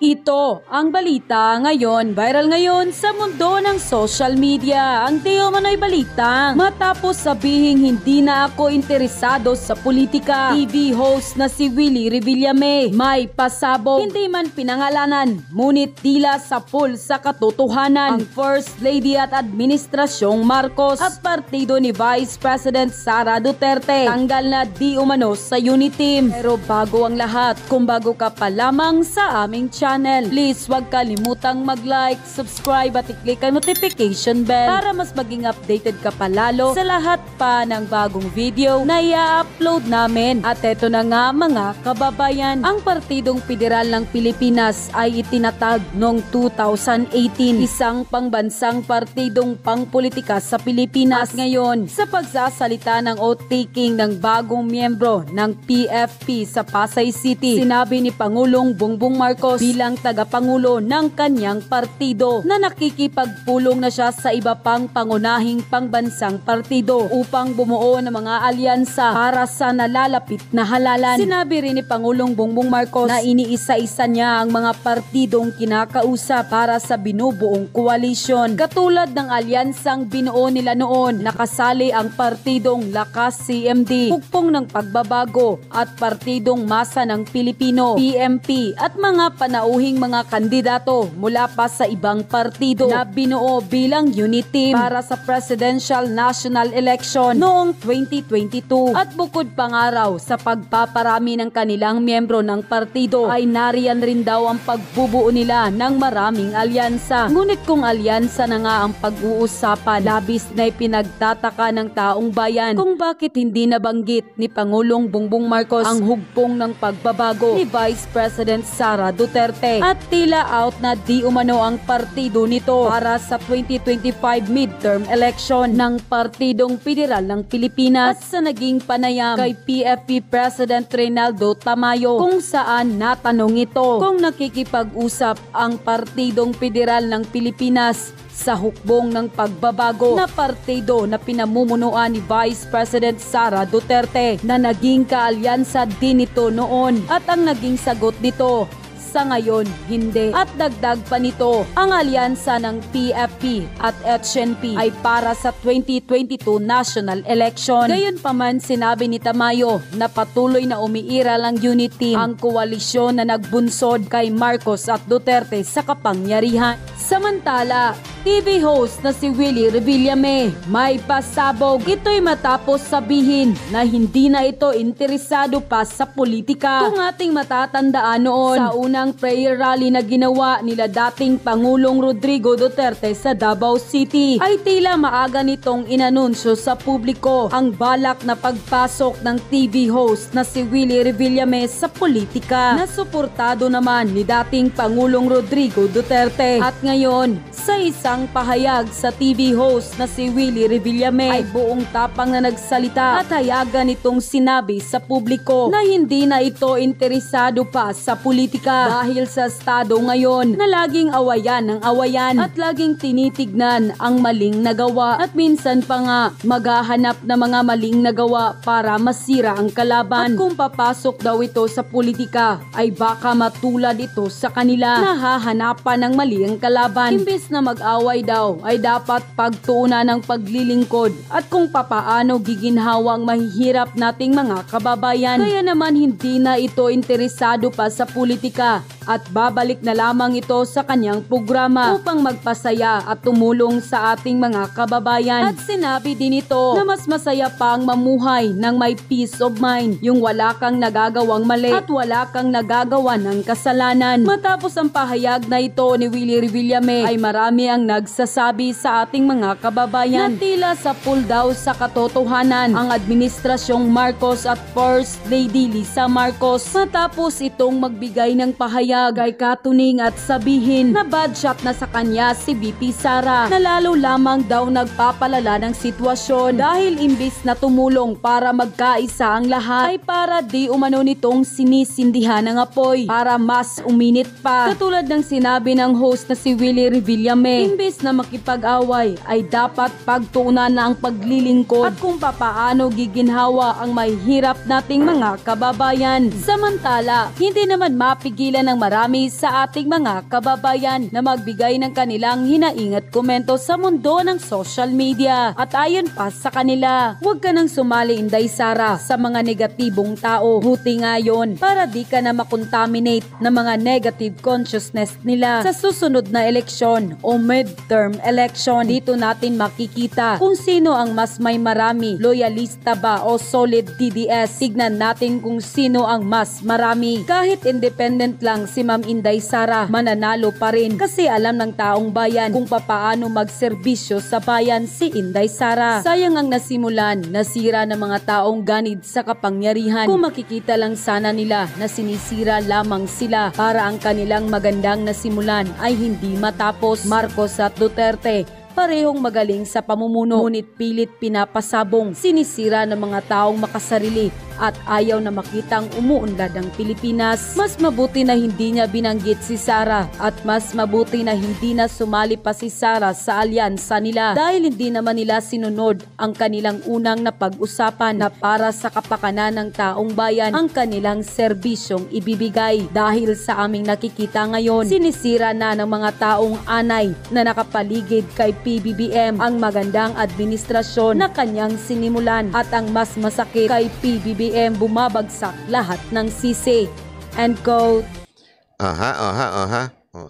Ito ang balita ngayon. Viral ngayon sa mundo ng social media. Ang di umano'y balitang matapos sabihing hindi na ako interesado sa politika, TV host na si Willie Revillame may pasabog. Hindi man pinangalanan, ngunit tila sa full sa katotohanan ang First Lady at Administrasyong Marcos at partido ni Vice President Sara Duterte tanggal na di umano sa Uniteam. Pero bago ang lahat, kung bago ka pa lamang sa aming channel, please huwag kalimutang mag-like, subscribe at i-click ang notification bell para mas maging updated ka palalo sa lahat pa ng bagong video na i-upload namin. At eto na nga mga kababayan, ang Partidong Federal ng Pilipinas ay itinatag noong 2018, isang pangbansang partidong pangpolitika sa Pilipinas. At ngayon, sa pagsasalita ng oath-taking ng bagong miyembro ng PFP sa Pasay City, sinabi ni Pangulong Bongbong Marcos bilang tagapangulo ng kanyang partido na nakikipagpulong na siya sa iba pang pangunahing pangbansang partido upang bumuo ng mga alyansa para sa nalalapit na halalan. Sinabi rin ni Pangulong Bongbong Marcos na iniisa-isa niya ang mga partidong kinakausap para sa binubuong koalisyon. Katulad ng alyansang binuo nila noon, nakasali ang partidong Lakas CMD, Hukbong ng Pagbabago at Partidong Masa ng Pilipino, PMP, at mga panauhing mga kandidato mula pa sa ibang partido na binuo bilang unit team para sa Presidential National Election noong 2022. At bukod pangaraw sa pagpaparami ng kanilang miyembro ng partido, ay nariyan rin daw ang pagbubuo nila ng maraming alyansa. Ngunit kung alyansa na nga ang pag-uusapan, labis na ipinagtataka ng taong bayan kung bakit hindi nabanggit ni Pangulong Bongbong Marcos ang hugpong ng pagbabago ni Vice President Sara Duterte. At tila out na di umano ang partido nito para sa 2025 midterm election ng Partidong Federal ng Pilipinas. At sa naging panayam kay PFP President Reynaldo Tamayo, kung saan natanong ito kung nakikipag-usap ang Partidong Federal ng Pilipinas sa hukbong ng pagbabago na partido na pinamumunuan ni Vice President Sara Duterte na naging kaalyansa din ito noon. At ang naging sagot nito, sa ngayon, hindi. At dagdag pa nito, ang alyansa ng PFP at HNP ay para sa 2022 national election. Gayunpaman, sinabi ni Tamayo na patuloy na umiiral ang unity ang koalisyon na nagbunsod kay Marcos at Duterte sa kapangyarihan. Samantala, TV host na si Willie Revillame may pasabog. Ito'y matapos sabihin na hindi na ito interesado pa sa politika. Kung ating matatandaan noon sa unang prayer rally na ginawa nila dating Pangulong Rodrigo Duterte sa Davao City, ay tila maaga nitong inanunsyo sa publiko ang balak na pagpasok ng TV host na si Willie Revillame sa politika, na suportado naman ni dating Pangulong Rodrigo Duterte. At ngayon, sa isang pahayag sa TV host na si Willie Revillame ay buong tapang na nagsalita at hayagan itong sinabi sa publiko na hindi na ito interesado pa sa politika dahil sa estado ngayon na laging awayan ng awayan at laging tinitignan ang maling nagawa at minsan pa nga maghahanap ng mga maling nagawa para masira ang kalaban. At kung papasok daw ito sa politika ay baka matulad ito sa kanila na hahanapan ng mali ang kalaban. Imbes na mag-away daw ay dapat pagtuunan ng paglilingkod at kung papaano giginhawa ang mahihirap nating mga kababayan. Kaya naman hindi na ito interesado pa sa politika at babalik na lamang ito sa kanyang programa upang magpasaya at tumulong sa ating mga kababayan. At sinabi din ito na mas masaya pang mamuhay ng may peace of mind, yung wala kang nagagawang mali at wala kang nagagawa ng kasalanan. Matapos ang pahayag na ito ni Willie Revillame ay marami ang nagsasabi sa ating mga kababayan na tila sa full daw sa katotohanan ang Administrasyong Marcos at First Lady Lisa Marcos matapos itong magbigay ng pahayag ay katuning at sabihin na bad shot na sa kanya si VP Sara na lalo lamang daw nagpapalala ng sitwasyon dahil imbis na tumulong para magkaisa ang lahat ay para di umano nitong sinisindihan ng apoy para mas uminit pa. Katulad ng sinabi ng host na si Willie Revillame, imbis na makipag-away ay dapat pagtuunan na ang paglilingkod at kung papaano giginhawa ang mahihirap nating mga kababayan. Samantala, hindi naman mapigilan ng marami sa ating mga kababayan na magbigay ng kanilang hinaing at komento sa mundo ng social media. At ayon pa sa kanila, huwag ka nang sumali, Inday Sara, sa mga negatibong tao. Buti nga yun para di ka na makontaminate ng mga negative consciousness nila sa susunod na eleksyon o midterm election. Dito natin makikita kung sino ang mas may marami, loyalista ba o solid DDS. Tignan natin kung sino ang mas marami. Kahit independent lang si Ma'am Inday Sara, mananalo pa rin kasi alam ng taong bayan kung papaano magserbisyo sa bayan si Inday Sara. Sayang ang nasimulan, nasira ng mga taong ganid sa kapangyarihan. Kung makikita lang sana nila na sinisira lamang sila para ang kanilang magandang nasimulan ay hindi matapos. Marcos at Duterte parehong magaling sa pamumuno, ngunit pilit pinapasabong, sinisira ng mga taong makasarili at ayaw na makitang umuunlad ang Pilipinas. Mas mabuti na hindi niya binanggit si Sara at mas mabuti na hindi na sumali pa si Sara sa alyansa nila dahil hindi naman nila sinunod ang kanilang unang napag-usapan na para sa kapakanan ng taong bayan ang kanilang serbisyong ibibigay. Dahil sa aming nakikita ngayon, sinisira na ng mga taong anay na nakapaligid kay PBBM ang magandang administrasyon na kanyang sinimulan at ang mas masakit kay PBBM bumabagsak lahat ng sisi. End quote.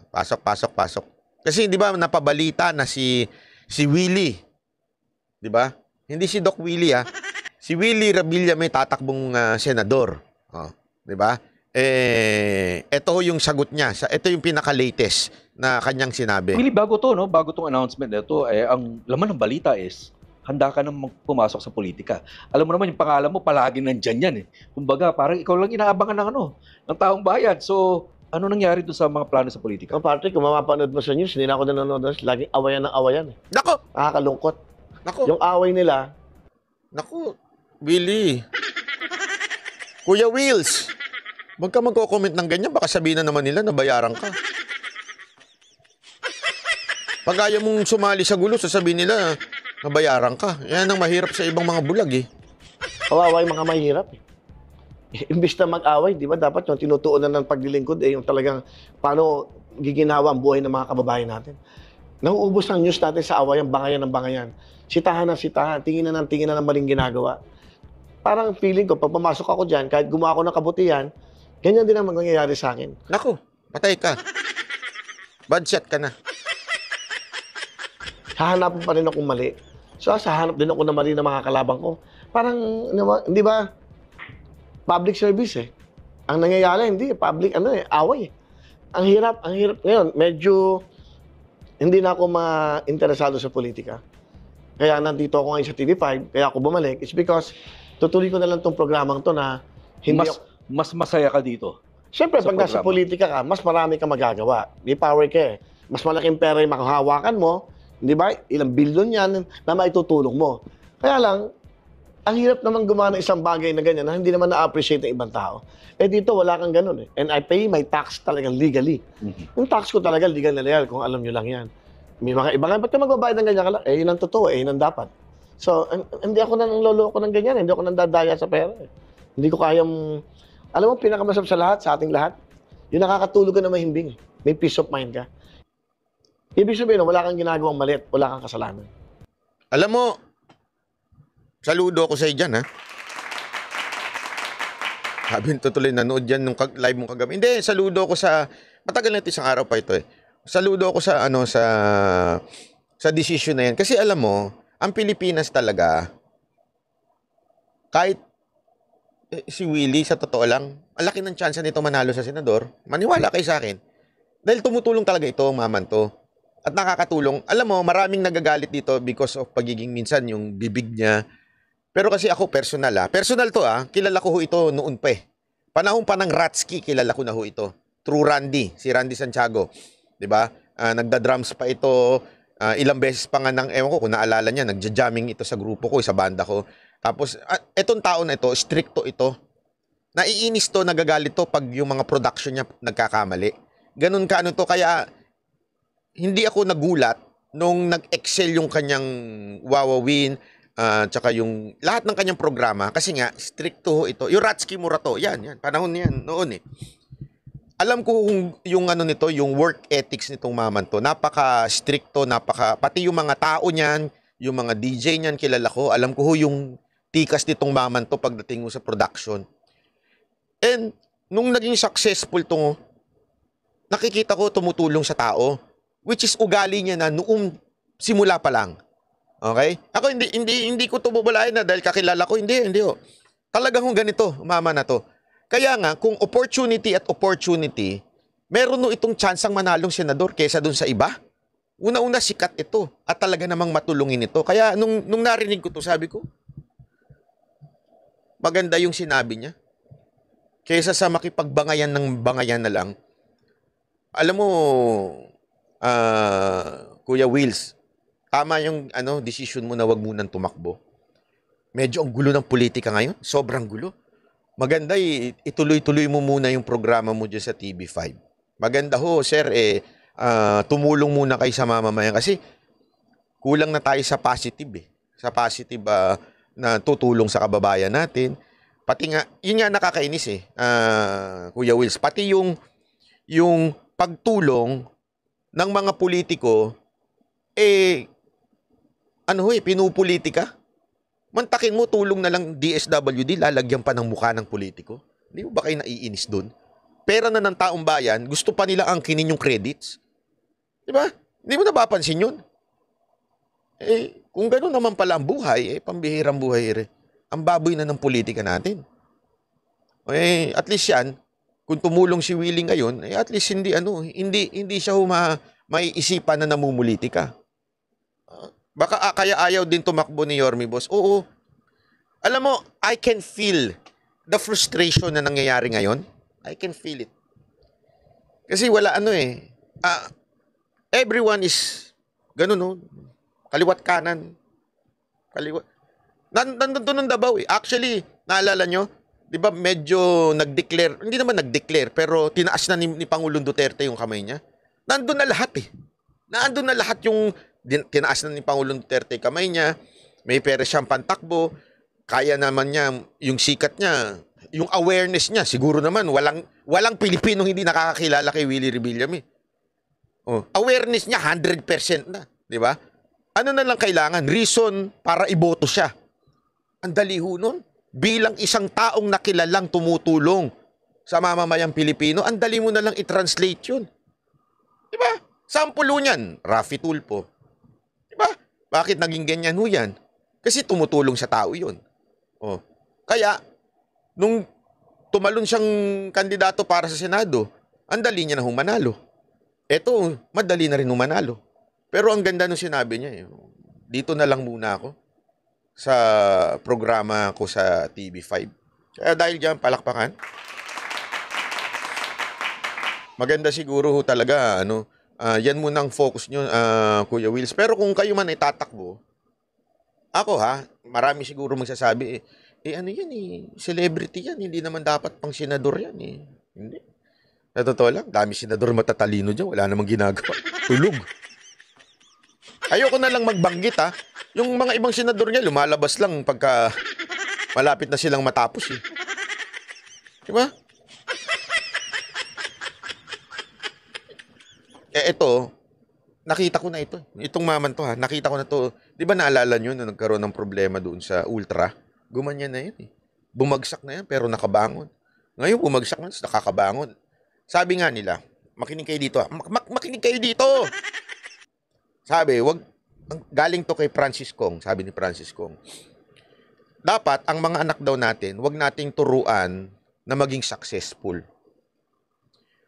Pasok. Kasi di ba napabalita na si Willie, di ba? Hindi si Doc Willie Si Willie Rabilla may tatakbong senador. Di ba? Ito yung sagot niya. Ito yung pinaka-latest na kanyang sinabi. Willie, bago to, no? Bago tong announcement na ito, ang laman ng balita is handa ka nang pumasok sa politika. Alam mo naman, yung pangalan mo, palagi nandyan yan eh. Kumbaga, parang ikaw lang inaabangan ng taong bayan. So, ano nangyari doon sa mga plano sa politika? Patrick, kung mapapanood mo sa news, hindi na ako nanonood. Laging awayan ng awayan eh. Nako! Nakakalungkot. Nako! Yung away nila. Nako, Willie. Kuya Wills, wag ka magko-comment ng ganyan. Baka sabihin na naman nila na bayaran ka. Pag ayaw mong sumali sa gulo, sasabihin nila na bayaran ka. Yan ang mahirap sa ibang mga bulag eh. Kawawa yung mga mahirap eh. Imbis na mag-away, di ba? Dapat yung tinutuunan ng paglilingkod yung talagang paano giginawa ang buhay ng mga kababayan natin. Nauubos ang news natin sa awayan, bangayan ng bangayan. Sitahan ng sitahan, tingin na ng maling ginagawa. Parang feeling ko, pag pumasok ako dyan, kahit gumawa ako ng kabutihan, ganyan din ang mangyayari sa akin. Naku, patay ka. Bad shot ka na. Hahanapin pa rin akong mali. So, hahanap din ako na mali ng mga kalabang ko. Parang, hindi ba, public service eh. Ang nangyayari, hindi, public, away eh. Ang hirap ngayon, medyo, hindi na ako ma-interesado sa politika. Kaya nandito ako ngayon sa TV5, kaya ako bumalik, it's because, tutuloy ko na lang tong programang to na, hindi mas masaya ka dito. Siyempre, pag nasa politika ka, mas marami ka magagawa. May power ka eh. Mas malaking pera yung makahawakan mo, di ba? Ilang bilyon yan na maitutulong mo. Kaya lang, ang hirap naman gumawa ng isang bagay na ganyan na hindi naman na-appreciate ng ibang tao. Eh dito, wala kang ganun eh. And I pay my tax talagang legally. Yung tax ko talaga legal na legal, kung alam nyo lang yan. May mga iba nga, ba't ka magbabayad ng ganyan ka lang? Yun ang totoo, yun ang dapat. So, hindi ako nang loloko ng ganyan, hindi ako nang dadaya sa pera eh. Hindi ko kayang, alam mo, pinakamasarap sa lahat, sa ating lahat, yung nakakatulog ka na mahimbing eh. May peace of mind ka. Ibig sabihin, wala kang ginagawang mali at wala kang kasalanan. Alam mo, saludo ako sa iyo dyan, ha? Sabi tutuloy, nanood dyan nung live mong kagabi. Hindi, saludo ako sa, matagal na ito, isang araw pa ito eh. Saludo ako sa, sa decision na yan. Kasi alam mo, ang Pilipinas talaga, kahit si Willie, sa totoo lang, ang laki ng chance nito manalo sa senador, maniwala kayo sa akin. Dahil tumutulong talaga ito, maman to. At nakakatulong. Alam mo, maraming nagagalit dito because of pagiging minsan yung bibig niya. Pero kasi ako personal Personal to kilala ko ho ito noon pa eh. Panahon pa ng Ratsky, kilala ko na ho ito. True Randy, si Randy Santiago. 'Di ba? Nagda-drums pa ito. Ilang beses pa nga ewan ko kung naalala niya, nagja-jamming ito sa grupo ko, sa banda ko. Tapos, etong tao na ito, stricto ito. Naiinis to, nagagalit to pag yung mga production niya nagkakamali. Ganun ka to, kaya hindi ako nagulat nung nag-excel yung kanyang Wawawin, tsaka yung lahat ng kanyang programa, kasi nga, stricto ito. Yung Ratsky Murato, yan, panahon yan, noon eh. alam ko yung ano nito, yung work ethics nitong maman to, napaka-stricto, pati yung mga tao niyan, yung mga DJ niyan, kilala ko, alam ko yung tikas nitong maman to pagdating mo sa production. And, nung naging successful to, nakikita ko tumutulong sa tao, which is ugali niya na noong simula pa lang. Okay? Ako hindi ko tumubalain na dahil kakilala ko, hindi oh. Talagang ganito, mama na to. Kaya nga, kung opportunity, meron no itong tsansang manalong senador kesa dun sa iba. Una-una sikat ito at talaga namang matulungin ito. Kaya nung narinig ko to, sabi ko, maganda yung sinabi niya. Kesa sa makipagbangayan ng bangayan na lang. Alam mo, Kuya Wills, tama yung decision mo na wag munang tumakbo. Medyo ang gulo ng politika ngayon. Sobrang gulo. Maganda ituloy-tuloy mo muna yung programa mo dyan sa TV5. Maganda sir, tumulong muna kayo sa mamamayan kasi kulang na tayo sa positive Sa positive na tutulong sa kababayan natin. Pati nga, yun nga nakakainis Kuya Wills. Pati yung pagtulong ng mga politiko, pinupolitika. Mantakin mo, tulong na lang DSWD, lalagyan pa ng mukha ng politiko. Hindi mo ba kayo naiinis doon? Pera na ng taong bayan, gusto pa nila angkinin yung credits. Di ba? Hindi mo napapansin yun. Kung gano'n naman pala ang buhay, pambihirang buhay rin. Ang baboy na ng politika natin. At least yan, kung tumulong si Willie ngayon, at least hindi siya maiisipan na namumulitika. Baka kaya ayaw din tumakbo ni Yorme Boss. Oo. Alam mo, I can feel the frustration na nangyayari ngayon. I can feel it. Kasi wala everyone is ganun kaliwat kanan. Nandun ng Davao Actually, naalala nyo, di ba medyo nag-declare, hindi naman nag-declare, pero tinaas na ni Pangulong Duterte yung kamay niya. Nandun na lahat Nandun na lahat yung tinaas na ni Pangulong Duterte kamay niya, may pera siyang pantakbo, kaya naman niya, yung sikat niya, yung awareness niya, siguro naman, walang Pilipinong hindi nakakakilala kay Willie Revillame. Awareness niya, 100% na. Di ba? Ano na lang kailangan? Reason para iboto siya. Ang dali nun. Bilang isang taong nakilalang tumutulong sa mamamayang Pilipino, ang dali mo na lang i-translate yun. Di ba? Sample niyan, Raffy Tulfo. Diba? Bakit naging ganyan yan? Kasi tumutulong sa tao yun. Kaya, nung tumalon siyang kandidato para sa Senado, ang dali niya na humanalo. Eto, madali na rin humanalo. Pero ang ganda nung sinabi niya, dito na lang muna ako sa programa ko sa TV5. Kaya dahil dyan, palakpakan. Maganda siguro talaga, yan muna ang focus nyo, Kuya Wills. Pero kung kayo man ay tatakbo, ako marami siguro magsasabi, celebrity yan, hindi naman dapat pang senador yan Hindi. Sa totoo lang, dami senador matatalino dyan, wala namang ginagawa. Tulog. Ayoko na lang magbanggit Yung mga ibang senador niya, lumalabas lang pagka malapit na silang matapos Diba? Ito, nakita ko na ito. Itong maman to nakita ko na to. Di ba naalala nyo na nagkaroon ng problema doon sa Ultra? Gumanyan na yan Bumagsak na yan pero nakabangon. Ngayon bumagsak na, nakakabangon. Sabi nga nila, makinig kayo dito makinig kayo dito! Sabi, galing to kay Francis Kong, sabi ni Francis Kong. Dapat, ang mga anak daw natin, wag nating turuan na maging successful.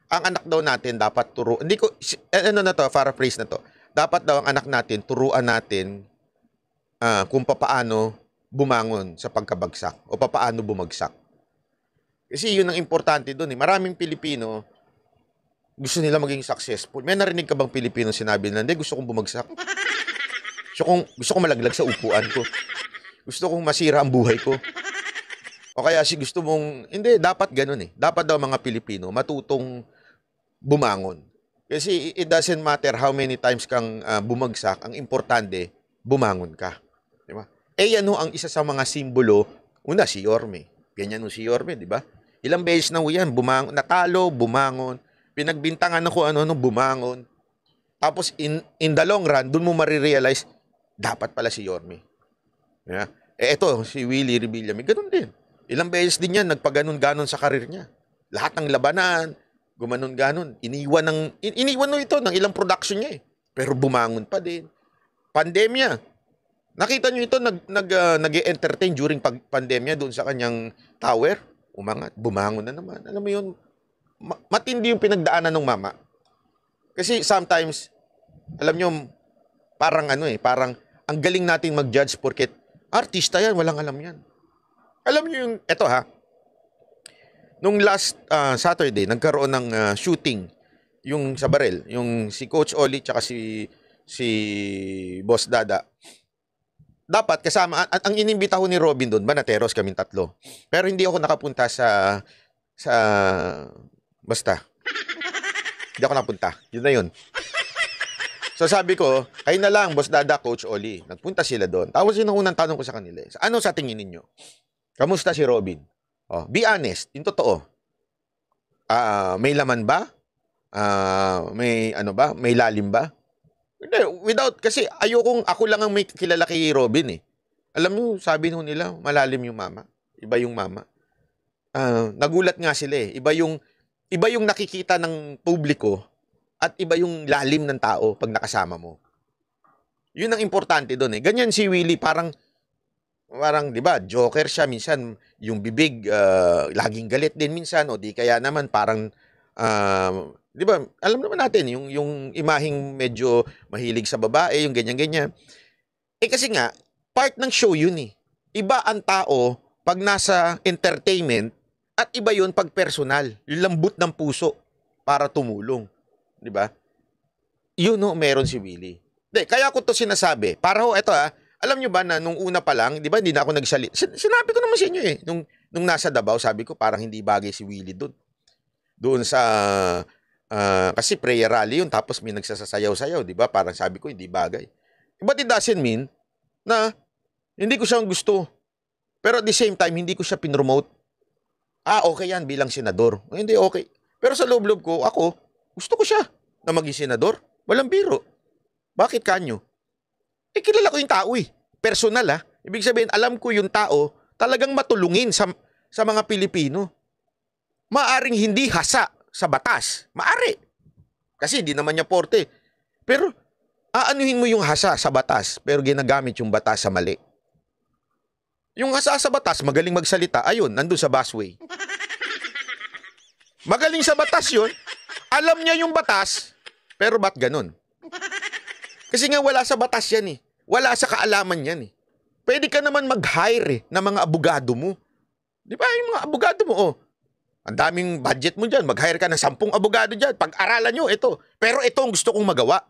Ang anak daw natin dapat paraphrase na to. Dapat daw ang anak natin, turuan natin kung papaano bumangon sa pagkabagsak o papaano bumagsak. Kasi yun ang importante doon Maraming Pilipino gusto nila maging successful. May narinig ka bang Pilipino sinabi na, hindi, gusto kong bumagsak. Gusto kong malaglag sa upuan ko. Gusto kong masira ang buhay ko. O kaya gusto mong, hindi, dapat ganun Dapat daw mga Pilipino matutong bumangon. Kasi it doesn't matter how many times kang bumagsak, ang importante, bumangon ka. Di ba? Yan ang isa sa mga simbolo, una si Yorme. Ganyan si Yorme, di ba? Ilang beses na ho yan, bumangon, natalo, bumangon, pinagbintangan na kung ano, bumangon. Tapos in the long run, dun mo marirealize, dapat pala si Yorme. Yeah. Eto, si Willie Rebillame, ganun din. Ilang beses din yan, nagpaganon-ganon sa karir niya. Lahat ng labanan, gumanon-ganon. Iniwan no ito ng ilang production niya eh. Pero bumangon pa din. Pandemya. Nakita nyo ito, nag-entertain during pandemya doon sa kanyang tower. Umangat, bumangon na naman. Alam mo yun, matindi yung pinagdaanan ng mama. Kasi sometimes, alam nyo, parang parang ang galing natin mag-judge porket artista yan, walang alam yan. Alam nyo yung, eto ha, nung last Saturday, nagkaroon ng shooting yung sa Barel, yung si Coach Oli tsaka si Boss Dada. Dapat kasama, ang inimbita ko ni Robin doon, Banateros kaming tatlo. Pero hindi ako nakapunta basta. Hindi ako napunta. Yun na yun. So sabi ko, kayo na lang, Boss Dada, Coach Oli. Nagpunta sila doon. Tapos yun ang unang tanong ko sa kanila. Ano sa tingin ninyo? Kamusta si Robin? Oh, be honest, yung totoo. May laman ba? May ano ba? May lalim ba? Hindi, kasi ako lang ang may kilala kay Robin eh. Alam mo, sabi nila, malalim yung mama. Iba yung mama. Nagulat nga sila eh. Iba yung nakikita ng publiko at iba yung lalim ng tao pag nakasama mo. Yun ang importante doon eh. Ganyan si Willie, parang 'di ba, joker siya minsan, yung bibig laging galit din minsan o di kaya naman parang 'di ba, alam naman natin yung imaheng medyo mahilig sa babae, yung ganyan-ganyan. Kasi nga part ng show yun eh. Iba ang tao pag nasa entertainment at iba yun pag personal. Yung lambot ng puso para tumulong. 'Di ba? Yun meron si Willie. Kaya ko to sinasabi. Para eto alam nyo ba na nung una pa lang, 'di ba, hindi na ako nagsalita. Sinabi ko naman sa inyo eh. Nung nasa Davao, sabi ko parang hindi bagay si Willie doon. Doon sa kasi prayer rally yun, tapos may nagsasayaw-sayaw, 'di ba? Parang sabi ko hindi bagay. But it doesn't mean na hindi ko siya gusto. Pero at the same time, hindi ko siya pinromote. Okay yan bilang senador. Hindi okay. Pero sa loob-loob ko, ako, gusto ko siya na maging senador. Walang biro. Bakit kanyo? Kilala ko yung tao eh. Personal Ibig sabihin, alam ko yung tao talagang matulungin sa mga Pilipino. Maaring hindi hasa sa batas. Maari. Kasi hindi naman niya porte. Pero, aanuhin mo yung hasa sa batas, pero ginagamit yung batas sa mali. Yung hasa sa batas, magaling magsalita, ayun, nandun sa busway. Magaling sa batas yun. Alam niya yung batas, pero ba't ganun? Kasi nga wala sa batas yan eh. Wala sa kaalaman yan eh. Pwede ka naman mag-hire ng mga abogado mo. Di ba yung mga abogado mo, ang daming budget mo dyan. Mag-hire ka ng 10 abogado dyan. Pag-aralan nyo, ito. Pero ito ang gusto kong magawa.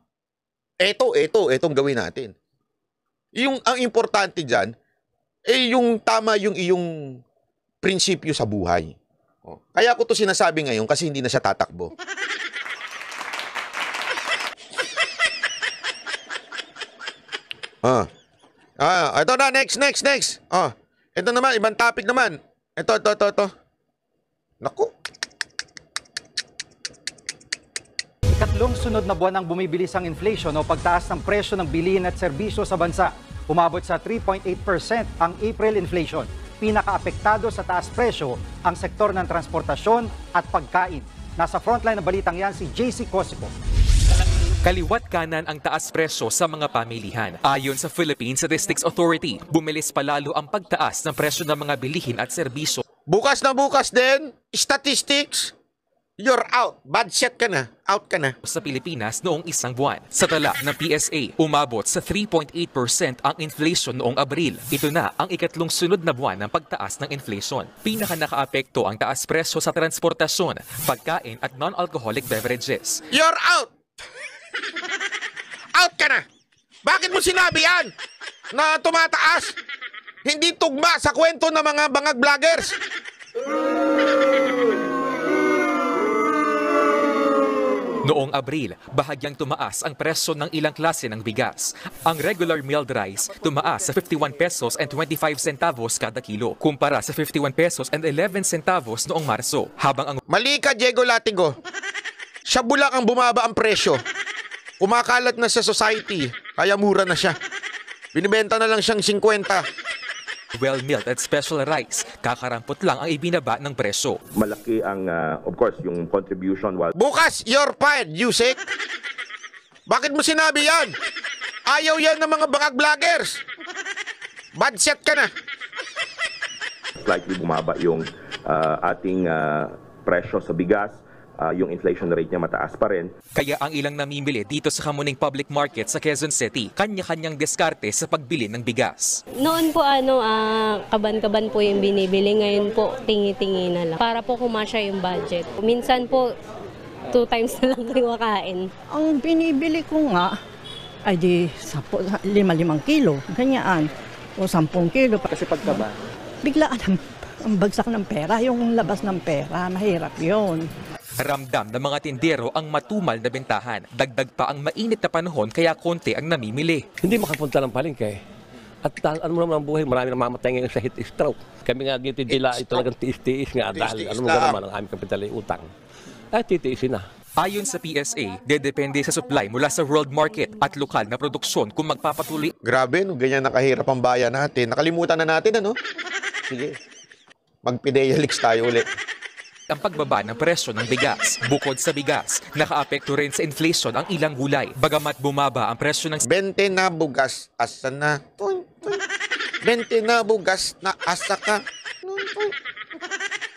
Itong gawin natin. Ang importante dyan, yung tama yung iyong prinsipyo sa buhay. Kaya ko to sinasabi ngayon kasi hindi na siya tatakbo. Ito na, next. Ito naman, ibang topic naman. Ito. Naku. Ikatlong sunod na buwan ang bumibilis ang inflation o pagtaas ng presyo ng bilihin at serbisyo sa bansa. Umabot sa 3.8% ang April inflation. Pinakaapektado sa taas presyo ang sektor ng transportasyon at pagkain. Nasa frontline ng balitang yan si JC Cosico. Kaliwat kanan ang taas presyo sa mga pamilihan. Ayon sa Philippine Statistics Authority, bumilis palalo ang pagtaas ng presyo ng mga bilihin at serbisyo. Bukas din, statistics, you're out. Bad shit ka na. Out ka na. Sa Pilipinas noong isang buwan. Sa tala ng PSA, umabot sa 3.8% ang inflation noong Abril. Ito na ang ikatlong sunod na buwan ng pagtaas ng inflation. Pinaka nakaapekto ang taas presyo sa transportasyon, pagkain at non-alcoholic beverages. You're out! Out ka na! Bakit mo sinabi yan? Na tumataas? Hindi tugma sa kwento ng mga bangag vloggers. Noong Abril, bahagyang tumaas ang presyo ng ilang klase ng bigas. Ang regular milled rice tumaas sa 51 pesos and 25 centavos kada kilo, kumpara sa 51 pesos and 11 centavos noong Marso. Habang ang Mali ka, Diego Latigo. Siya bulak ang bumaba ang presyo. Kumakalat na sa society, kaya mura na siya. Binibenta na lang siyang 50. well-milled at special rice, kakarampot lang ang ibinaba ng presyo. Malaki ang, of course, yung contribution while Bukas, you're fired, Yusek. Bakit mo sinabi yan? Ayaw yan ng mga bangag vloggers. Bad set ka na. slightly bumaba yung ating presyo sa bigas. Yung inflation rate niya mataas pa rin. Kaya ang ilang namimili dito sa Kamuning Public Market sa Quezon City, kanya-kanyang diskarte sa pagbili ng bigas. Noon po kaban-kaban po yung binibili, ngayon po tingi-tingi na lang. Para po kumasya yung budget. Minsan po 2 times na lang yung makain. Ang binibili ko nga ay di 5 kilo, ganyan. O 10 kilo. Kasi pagkaba? Biglaan ang bagsak ng pera, yung labas ng pera, mahirap yun. Ramdam ng mga tindero ang matumal na bentahan. Dagdag pa ang mainit na panahon kaya konti ang namimili. Hindi makapunta ng palengke. At ano mo naman ang buhay, marami namamatay ngayon sa heat stroke. Kami nga gitidila ay talagang tiis-tiis nga dahil ano mo naman ang aming kapital ay utang. Ay titiisin na. Ayon sa PSA, dedepende sa supply mula sa world market at lokal na produksyon kung magpapatuloy. Grabe, no? Ganyan nakahirap ang bayan natin. Nakalimutan na natin, ano? Sige. Mag-Pidea Leaks tayo ulit. Ang pagbaba ng presyo ng bigas. Bukod sa bigas, nakaapekto rin sa inflation ang ilang gulay. Bagamat bumaba ang presyo ng 20 na bugas, asa na? 20 na bugas na asa ka?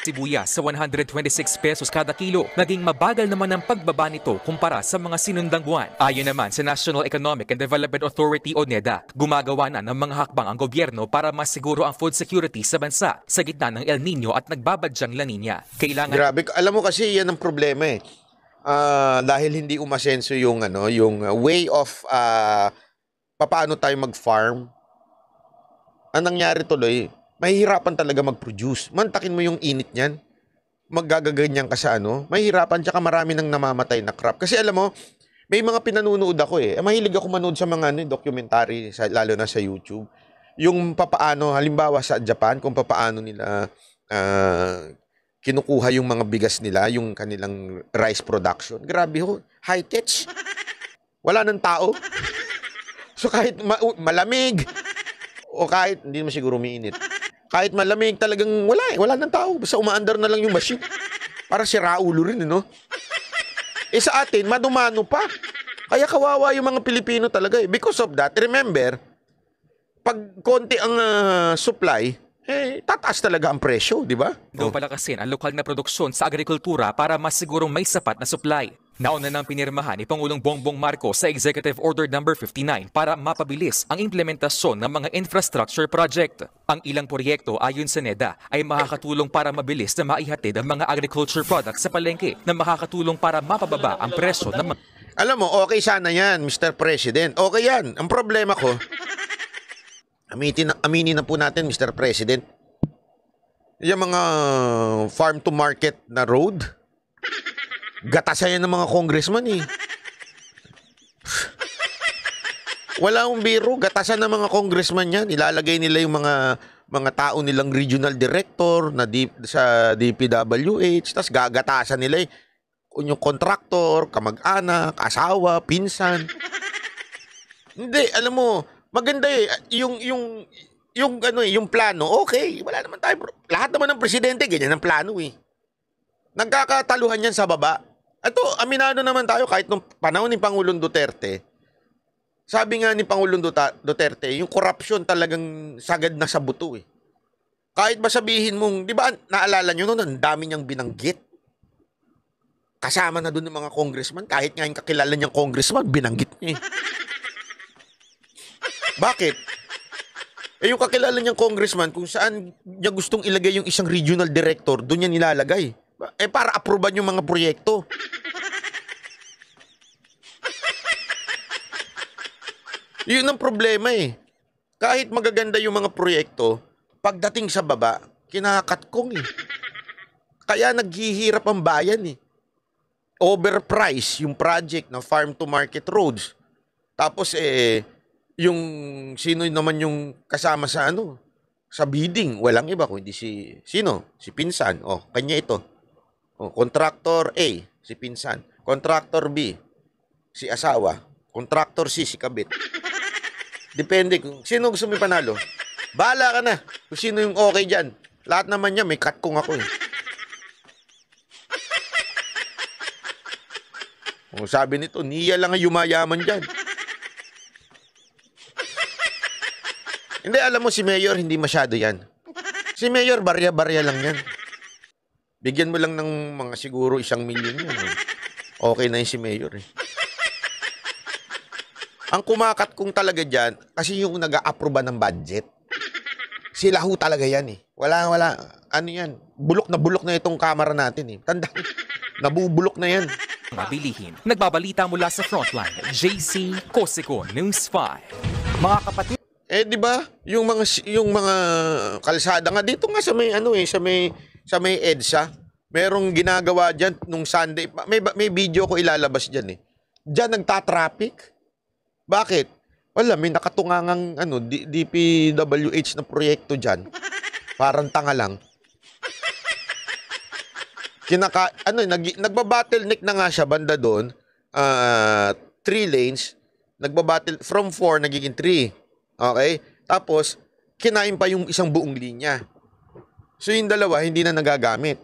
sibuyas sa 126 pesos kada kilo. Naging mabagal naman ang pagbaba nito kumpara sa mga sinundang buwan. Ayon naman sa National Economic and Development Authority o NEDA, gumagawa na ng mga hakbang ang gobyerno para masiguro ang food security sa bansa sa gitna ng El Nino at nagbabadyang La Nina. Kailangan Grabe, alam mo kasi yan ang problema eh. Dahil hindi umasenso yung way of paano tayo mag-farm. Ang nangyari tuloy, mahihirapan talaga mag-produce. Mantakin mo yung init niyan. Maggagaganyan ka sa mahihirapan tsaka marami nang namamatay na crop. Kasi alam mo, may mga pinanunood ako eh. Mahilig ako manood sa mga documentary, lalo na sa YouTube. Yung papaano, halimbawa sa Japan, kung papaano nila kinukuha yung mga bigas nila, yung kanilang rice production. Grabe ho, high-tech. Wala nang tao. So kahit malamig, o kahit, hindi mo siguro umiinit. Kahit malamig talagang wala nang tao. Basta umaandar na lang yung machine. Para sira ulo rin, sa atin, madumano pa. Kaya kawawa yung mga Pilipino talaga eh. Because of that, remember, pag konti ang supply, tataas talaga ang presyo, di ba? daw palakasin ang lokal na produksyon sa agrikultura para masigurong may sapat na supply. Nauna nang pinirmahan ni Pangulong Bongbong Marcos sa Executive Order No. 59 para mapabilis ang implementasyon ng mga infrastructure project. Ang ilang proyekto ayon sa NEDA ay makakatulong para mabilis na maihatid ang mga agriculture products sa palengke na makakatulong para mapababa ang presyo ng mga... Alam mo, okay sana yan, Mr. President. Okay yan. Ang problema ko, aminin na po natin, Mr. President, yung mga farm to market na road, gatasan yan ng mga congressman eh. Wala akong biro, gatasan ng mga congressman yan. Ilalagay nila yung mga tao nilang regional director na sa DPWH, tapos gagatasan nila yung kontraktor, kamag-anak, asawa, pinsan. Hindi, alam mo, maganda eh. Yung plano, okay. Wala naman tayo. Lahat naman ng presidente, ganyan ang plano eh. Nagkakataluhan yan sa baba. Ito, aminado naman tayo kahit nung panahon ni Pangulong Duterte. Sabi nga ni Pangulong Duterte, yung corruption talagang sagad na sa buto eh. Kahit ba sabihin mong, di ba, naalala nyo noon, ang dami niyang binanggit. Kasama na doon ng mga congressman. Kahit nga yung kakilala niyang congressman, binanggit niya eh. Bakit? Yung kakilala niyang congressman, kung saan niya gustong ilagay yung isang regional director, doon niya nilalagay. Para aproban yung mga proyekto. Yun ang problema eh. Kahit magaganda yung mga proyekto, pagdating sa baba, kinakatkong eh. Kaya naghihirap ang bayan eh. overprice yung project na farm to market roads. Tapos yung sino naman yung kasama sa sa bidding, walang iba kundi si pinsan. Kanya ito. Contractor A, si pinsan. Contractor B, si asawa. Contractor C, si kabit. Depende kung sino gusto mo panalo. Bahala ka na kung sino yung okay dyan. Lahat naman niya, may cut kung ako eh. Sabi nito, niya lang ang yumayaman dyan. Hindi, alam mo si Mayor, hindi masyado yan. Si Mayor, barya-barya lang yan. Bigyan mo lang ng mga siguro 1 milyon yan. Okay na yun si Mayor eh. Ang kumakat kung talaga dyan, kasi yung nag-a-approve ng budget. Sila ho talaga yan eh. Wala. Ano yan? Bulok na itong kamera natin eh. Tanda, nabubulok na yan. Mabilihin. Nagbabalita mula sa Frontline, JC Cosico, News 5. Mga kapatid, di ba? Yung mga kalsada nga dito nga sa may sa may EDSA, merong ginagawa diyan nung Sunday. May video ko ilalabas diyan eh. Diyan nagta-traffic. Bakit? Wala, may nakatungangang DPWH na proyekto diyan. Parang tanga lang. Nagba-bottleneck na nga siya banda doon. 3 lanes. Nagba-battle from 4 nagiging 3. Okay? Tapos, kinain pa yung isang buong linya. So, yung dalawa, hindi na nagagamit.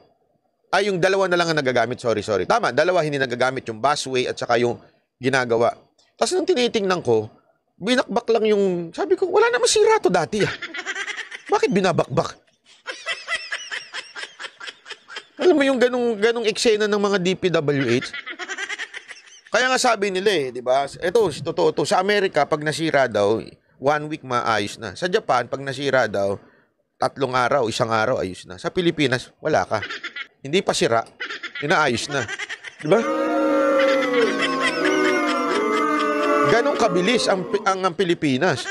Yung dalawa na lang ang nagagamit. Sorry. Tama, dalawa hindi nagagamit. Yung busway at saka yung ginagawa. Tapos, nung tinitingnan ko, binakbak lang yung... Sabi ko, wala naman sira to dati. Bakit binabakbak? Alam mo yung ganung eksena ng mga DPWH? Kaya nga sabi nila di ba? Ito, totoo to. Sa Amerika, pag nasira daw, 1 week maayos na. Sa Japan, pag nasira daw, 3 araw, 1 araw, ayos na. Sa Pilipinas, wala ka. Hindi pa sira, inaayos na. Di ba? Ganong kabilis ang Pilipinas.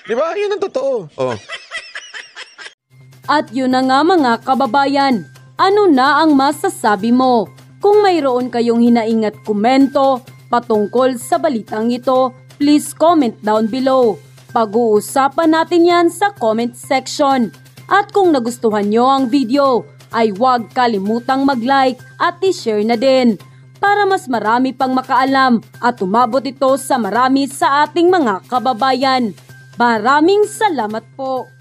Di ba? Yun ang totoo. At yun na nga mga kababayan, ano na ang masasabi mo? Kung mayroon kayong hinaingat komento patungkol sa balitang ito, please comment down below. Pag-uusapan natin yan sa comment section. At kung nagustuhan nyo ang video, ay huwag kalimutang mag-like at i-share na din para mas marami pang makaalam at umabot ito sa marami sa ating mga kababayan. Maraming salamat po!